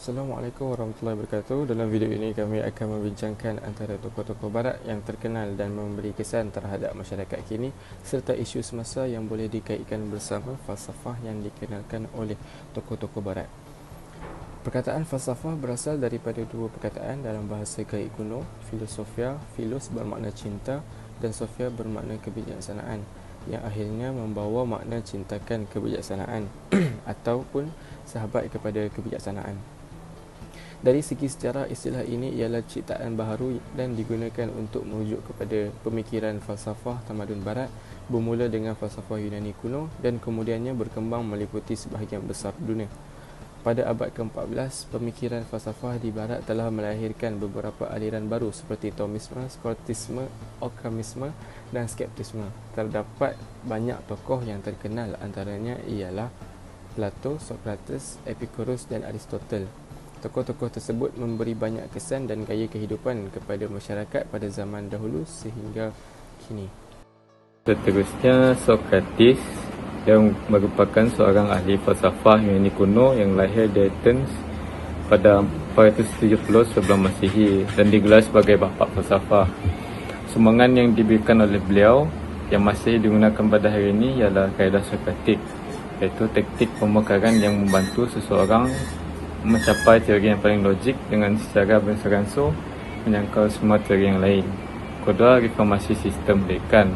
Assalamualaikum warahmatullahi wabarakatuh. Dalam video ini kami akan membincangkan antara tokoh-tokoh barat yang terkenal dan memberi kesan terhadap masyarakat kini serta isu semasa yang boleh dikaitkan bersama falsafah yang dikenalkan oleh tokoh-tokoh barat. Perkataan falsafah berasal daripada dua perkataan dalam bahasa Grik kuno, filosofia, philos bermakna cinta dan sophia bermakna kebijaksanaan, yang akhirnya membawa makna cintakan kebijaksanaan ataupun sahabat kepada kebijaksanaan. Dari segi sejarah, istilah ini ialah ciptaan baharu dan digunakan untuk merujuk kepada pemikiran falsafah tamadun barat bermula dengan falsafah Yunani kuno dan kemudiannya berkembang meliputi sebahagian besar dunia. Pada abad ke-14, pemikiran falsafah di barat telah melahirkan beberapa aliran baru seperti Thomisme, Sokratisme, Occamisme dan Skeptisme. Terdapat banyak tokoh yang terkenal, antaranya ialah Plato, Sokrates, Epicurus dan Aristotle. Tokoh-tokoh tersebut memberi banyak kesan dan gaya kehidupan kepada masyarakat pada zaman dahulu sehingga kini. Seterusnya, Sokrates yang merupakan seorang ahli falsafah Yunani kuno yang lahir di Athens pada 470 sebelum Masihi dan digelar sebagai bapa falsafah. Sumbangan yang diberikan oleh beliau yang masih digunakan pada hari ini ialah kaedah Sokratik, iaitu taktik pemekaran yang membantu seseorang mencapai teori yang paling logik dengan secara beransur-ansur menyangkal semua teori yang lain. Kedua, reformasi sistem pendidikan,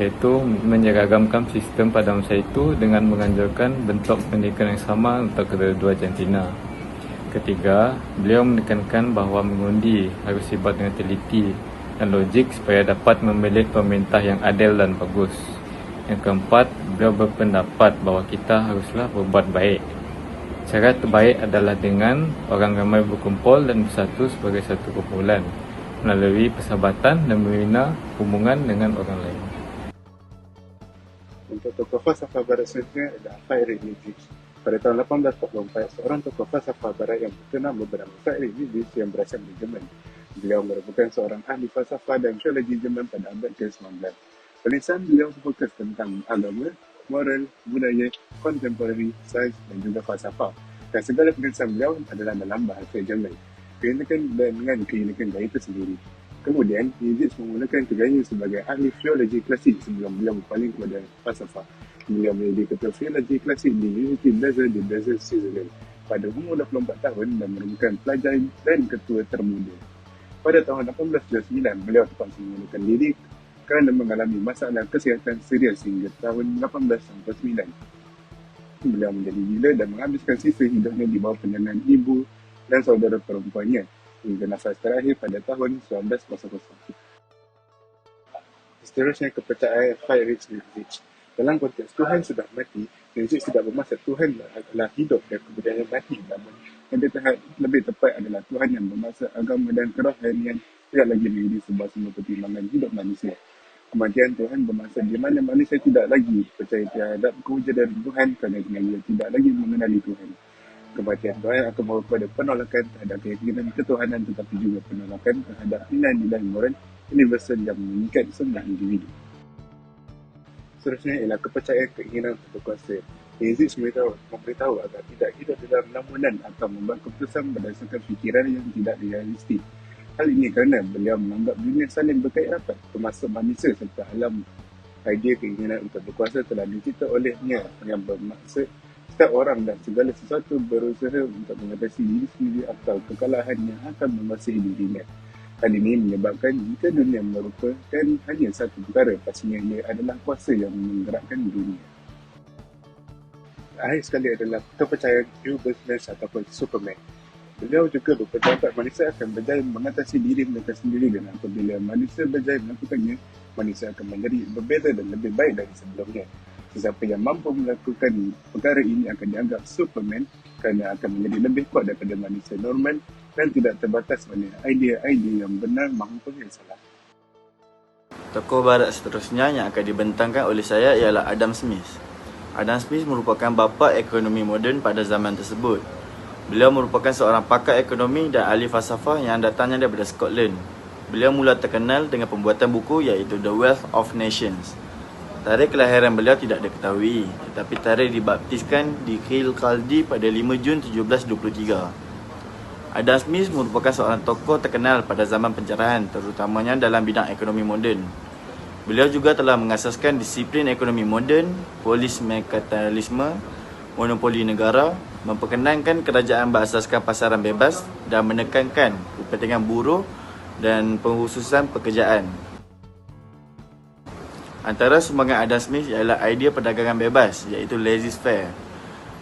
iaitu menyeragamkan sistem pada masa itu dengan menganjurkan bentuk pendidikan yang sama untuk kedua-dua jantina. Ketiga, beliau menekankan bahawa mengundi harus dibuat dengan teliti dan logik supaya dapat memilih pemerintah yang adil dan bagus. Yang keempat, beliau berpendapat bahawa kita haruslah berbuat baik. Cara terbaik adalah dengan orang ramai berkumpul dan bersatu sebagai satu kumpulan melalui persahabatan dan membina hubungan dengan orang lain. Untuk tokoh falsafah barat selanjutnya adalah Friedrich Nietzsche. Pada tahun 1844, seorang tokoh falsafah barat yang terkenal bernama Friedrich Nietzsche yang berasal dari Jerman. Beliau merupakan seorang ahli falsafah dan teologi Jerman pada abad ke-19. Tulisan beliau fokus tentang agama, moral, budaya, kontemporari, sains dan juga falsafah. Dan segala penulisan beliau adalah dalam bahasa Jerman. Dengan keunikan gaya itu sendiri. Kemudian, Nietzsche memulakan kerjanya sebagai ahli filologi klasik sebelum beliau berpaling kepada falsafah. Beliau menjadi ketua filologi klasik di University Basel di Basel, Switzerland pada umur 24 tahun dan merupakan pelajar dan ketua termuda. Pada tahun 1829, beliau terpaksa mengundurkan diri kerana mengalami masalah kesihatan serius hingga tahun 1899. Beliau menjadi gila dan menghabiskan sisa hidupnya di bawah penanganan ibu dan saudara perempuannya hingga nafas terakhir pada tahun 1900. Seterusnya, kepercayaan Friedrich Nietzsche. Dalam konteks Tuhan sudah mati, Nietzsche tidak bermaksud Tuhan adalah hidup dan kemudian mati. Namun, yang lebih tepat adalah Tuhan yang bermaksud agama dan kerohanian tidak lagi menjadi sebuah semua pertimbangan hidup manusia. Kematian Tuhan bermaksud di mana manusia tidak lagi percaya terhadap kewujudan Tuhan kerana dia tidak lagi mengenali Tuhan. Kematian Tuhan akan membawa kepada penolakan terhadap keyakinan ketuhanan tetapi juga penolakan terhadap nilai-nilai moral universal yang mengikat semua individu. Seterusnya ialah kepercayaan keinginan untuk berkuasa. Nietzsche memberitahu agar tidak hidup dalam lamunan atau membuat keputusan berdasarkan fikiran yang tidak realistik. Hal ini kerana beliau menganggap dunia saling berkait rapat, termasuk manusia serta alam. Idea keinginan untuk berkuasa telah dicipta olehnya yang bermaksud setiap orang dan segala sesuatu berusaha untuk mengatasi diri sendiri atau kekalahan yang akan menguasai dirinya. Hal ini menyebabkan jika dunia merupakan hanya satu perkara, pastinya ia adalah kuasa yang menggerakkan dunia. Akhir sekali adalah kepercayaan Ubermensch ataupun Superman. Beliau juga berpendapat manusia akan berjaya mengatasi diri mereka sendiri dan apabila manusia berjaya melakukannya, manusia akan menjadi berbeza dan lebih baik dari sebelumnya. Sesiapa yang mampu melakukan perkara ini akan dianggap Superman kerana akan menjadi lebih kuat daripada manusia normal dan tidak terbatas oleh idea-idea yang benar maupun yang salah. Tokoh barat seterusnya yang akan dibentangkan oleh saya ialah Adam Smith. Adam Smith merupakan bapa ekonomi moden pada zaman tersebut. Beliau merupakan seorang pakar ekonomi dan ahli falsafah yang datangnya daripada Scotland. Beliau mula terkenal dengan pembuatan buku iaitu The Wealth of Nations. Tarikh kelahiran beliau tidak diketahui, tetapi tarikh dibaptiskan di Khilkhaldi pada 5 Jun 1723. Adam Smith merupakan seorang tokoh terkenal pada zaman penjarahan, terutamanya dalam bidang ekonomi moden. Beliau juga telah mengasaskan disiplin ekonomi moden, polis merkantilisme, monopoli negara, memperkenankan kerajaan berasaskan pasaran bebas dan menekankan kepentingan buruh dan pengkhususan pekerjaan. Antara sumbangan Adam Smith ialah idea perdagangan bebas, iaitu laissez-faire.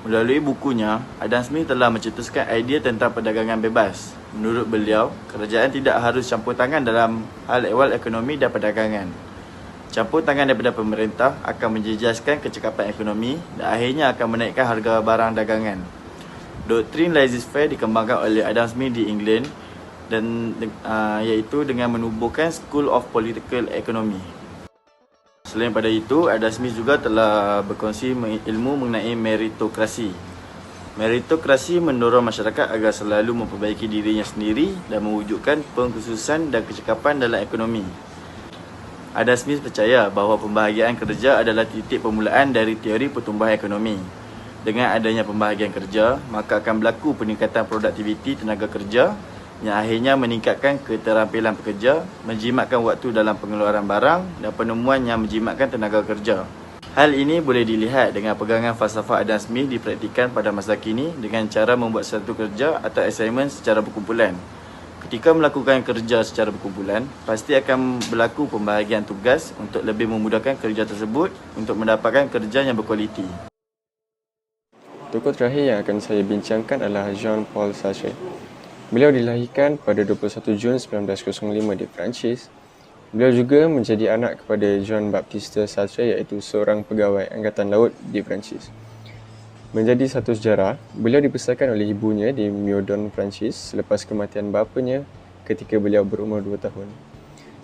Melalui bukunya, Adam Smith telah mencetuskan idea tentang perdagangan bebas. Menurut beliau, kerajaan tidak harus campur tangan dalam hal ehwal ekonomi dan perdagangan. Campur tangan daripada pemerintah akan menjejaskan kecekapan ekonomi dan akhirnya akan menaikkan harga barang dagangan. Doktrin laissez-faire dikembangkan oleh Adam Smith di England dan iaitu dengan menubuhkan School of Political Economy. Selain pada itu, Adam Smith juga telah berkongsi ilmu mengenai meritokrasi. Meritokrasi mendorong masyarakat agar selalu memperbaiki dirinya sendiri dan mewujudkan pengkhususan dan kecekapan dalam ekonomi. Adam Smith percaya bahawa pembahagian kerja adalah titik permulaan dari teori pertumbuhan ekonomi. Dengan adanya pembahagian kerja, maka akan berlaku peningkatan produktiviti tenaga kerja yang akhirnya meningkatkan keterampilan pekerja, menjimatkan waktu dalam pengeluaran barang dan penemuan yang menjimatkan tenaga kerja. Hal ini boleh dilihat dengan pegangan falsafah Adam Smith dipraktikkan pada masa kini dengan cara membuat satu kerja atau assignment secara berkumpulan. Ketika melakukan kerja secara berkumpulan, pasti akan berlaku pembahagian tugas untuk lebih memudahkan kerja tersebut untuk mendapatkan kerja yang berkualiti. Tokoh terakhir yang akan saya bincangkan adalah Jean-Paul Sartre. Beliau dilahirkan pada 21 Jun 1905 di Perancis. Beliau juga menjadi anak kepada Jean-Baptiste Sartre, iaitu seorang pegawai angkatan laut di Perancis. Menjadi satu sejarah, beliau dibesarkan oleh ibunya di Meudon, Perancis selepas kematian bapanya ketika beliau berumur 2 tahun.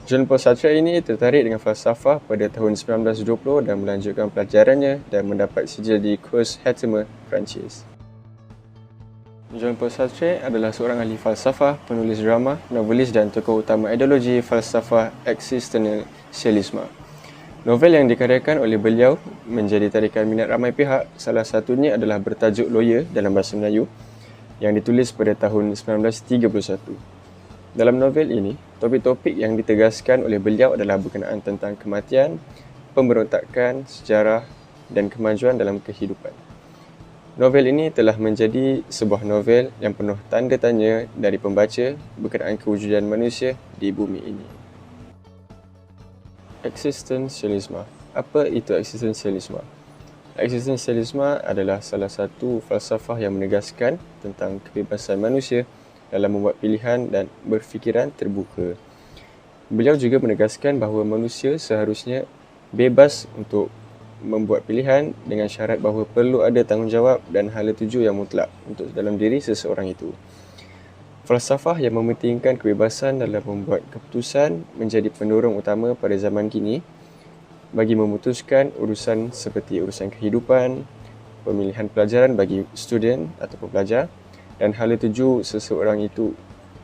Jean-Paul Sartre ini tertarik dengan falsafah pada tahun 1920 dan melanjutkan pelajarannya dan mendapat sijil di kurs Hertmer, Perancis. Jean-Paul Sartre adalah seorang ahli falsafah, penulis drama, novelis dan tokoh utama ideologi falsafah eksistensialisme. Novel yang dikaryakan oleh beliau menjadi tarikan minat ramai pihak. Salah satunya adalah bertajuk Lawyer dalam bahasa Melayu yang ditulis pada tahun 1931. Dalam novel ini, topik-topik yang ditegaskan oleh beliau adalah berkenaan tentang kematian, pemberontakan, sejarah dan kemajuan dalam kehidupan. Novel ini telah menjadi sebuah novel yang penuh tanda tanya dari pembaca berkenaan kewujudan manusia di bumi ini. Eksistensialisme. Apa itu eksistensialisme? Eksistensialisme adalah salah satu falsafah yang menegaskan tentang kebebasan manusia dalam membuat pilihan dan berfikiran terbuka. Beliau juga menegaskan bahawa manusia seharusnya bebas untuk membuat pilihan dengan syarat bahawa perlu ada tanggungjawab dan hala tuju yang mutlak untuk dalam diri seseorang itu. Falsafah yang mementingkan kebebasan dalam membuat keputusan menjadi pendorong utama pada zaman kini bagi memutuskan urusan seperti urusan kehidupan, pemilihan pelajaran bagi student atau pelajar dan hala tuju seseorang itu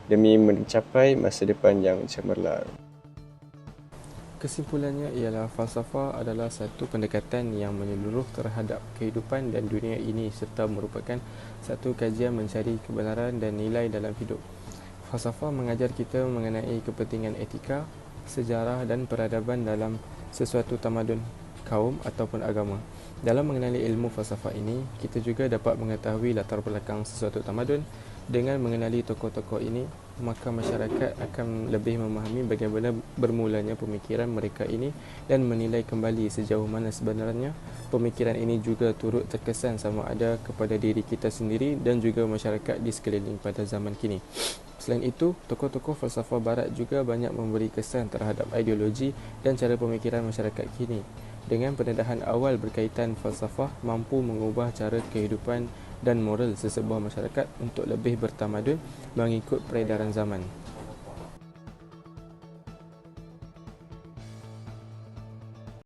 demi mencapai masa depan yang cemerlang. Kesimpulannya ialah falsafah adalah satu pendekatan yang menyeluruh terhadap kehidupan dan dunia ini serta merupakan satu kajian mencari kebenaran dan nilai dalam hidup. Falsafah mengajar kita mengenai kepentingan etika, sejarah dan peradaban dalam sesuatu tamadun, kaum ataupun agama. Dalam mengenali ilmu falsafah ini, kita juga dapat mengetahui latar belakang sesuatu tamadun. Dengan mengenali tokoh-tokoh ini, maka masyarakat akan lebih memahami bagaimana bermulanya pemikiran mereka ini dan menilai kembali sejauh mana sebenarnya pemikiran ini juga turut terkesan sama ada kepada diri kita sendiri dan juga masyarakat di sekeliling pada zaman kini. Selain itu, tokoh-tokoh falsafah barat juga banyak memberi kesan terhadap ideologi dan cara pemikiran masyarakat kini. Dengan pendedahan awal berkaitan falsafah mampu mengubah cara kehidupan dan moral sesebuah masyarakat untuk lebih bertamadun mengikut peredaran zaman.